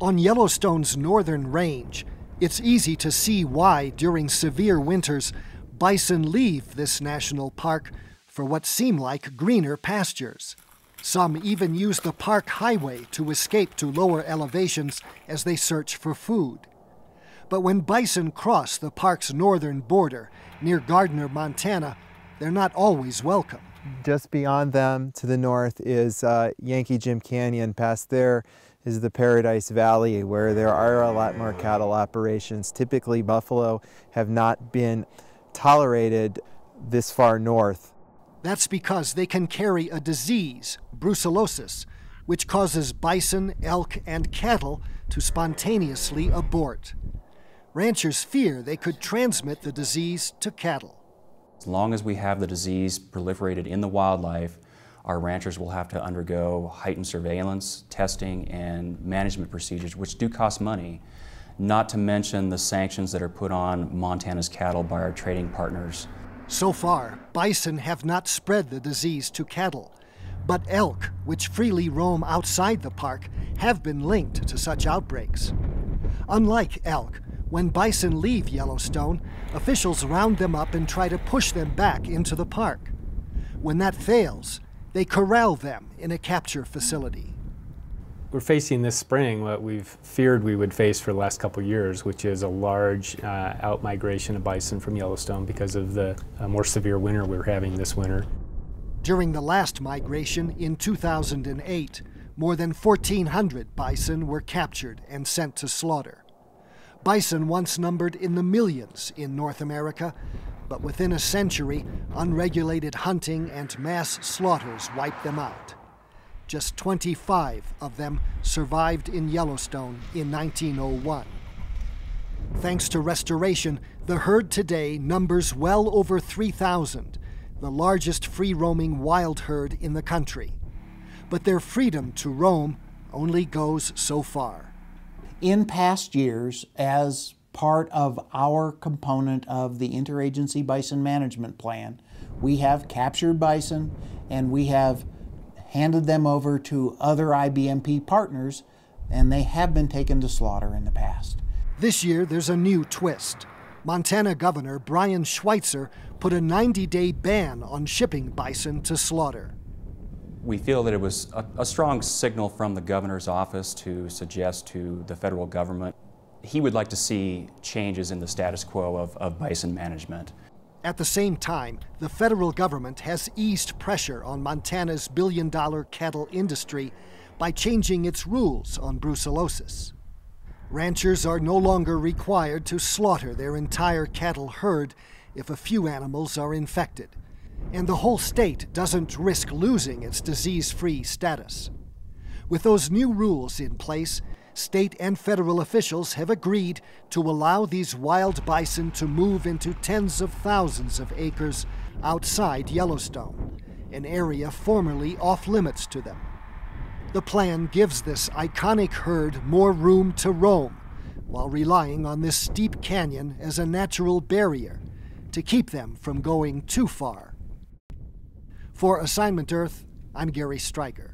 On Yellowstone's northern range, it's easy to see why, during severe winters, bison leave this national park for what seem like greener pastures. Some even use the park highway to escape to lower elevations as they search for food. But when bison cross the park's northern border, near Gardner, Montana, they're not always welcome. Just beyond them, to the north, is Yankee Jim Canyon. Past there is the Paradise Valley, where there are a lot more cattle operations. Typically, buffalo have not been tolerated this far north. That's because they can carry a disease, brucellosis, which causes bison, elk, and cattle to spontaneously abort. Ranchers fear they could transmit the disease to cattle. As long as we have the disease proliferated in the wildlife, our ranchers will have to undergo heightened surveillance, testing, and management procedures, which do cost money, not to mention the sanctions that are put on Montana's cattle by our trading partners. So far, bison have not spread the disease to cattle, but elk, which freely roam outside the park, have been linked to such outbreaks. Unlike elk, when bison leave Yellowstone, officials round them up and try to push them back into the park. When that fails, they corral them in a capture facility. We're facing this spring what we've feared we would face for the last couple of years, which is a large out-migration of bison from Yellowstone because of the more severe winter we're having this winter. During the last migration in 2008, more than 1,400 bison were captured and sent to slaughter. Bison once numbered in the millions in North America, but within a century, unregulated hunting and mass slaughters wiped them out. Just 25 of them survived in Yellowstone in 1901. Thanks to restoration, the herd today numbers well over 3,000, the largest free-roaming wild herd in the country. But their freedom to roam only goes so far. In past years, as part of our component of the Interagency Bison Management Plan, we have captured bison and we have handed them over to other IBMP partners, and they have been taken to slaughter in the past. This year, there's a new twist. Montana Governor Brian Schweitzer put a 90-day ban on shipping bison to slaughter. We feel that it was a strong signal from the governor's office to suggest to the federal government he would like to see changes in the status quo of bison management. At the same time, the federal government has eased pressure on Montana's billion-dollar cattle industry by changing its rules on brucellosis. Ranchers are no longer required to slaughter their entire cattle herd if a few animals are infected, and the whole state doesn't risk losing its disease-free status. With those new rules in place, state and federal officials have agreed to allow these wild bison to move into tens of thousands of acres outside Yellowstone, an area formerly off-limits to them. The plan gives this iconic herd more room to roam, while relying on this steep canyon as a natural barrier to keep them from going too far. For Assignment Earth, I'm Gary Stryker.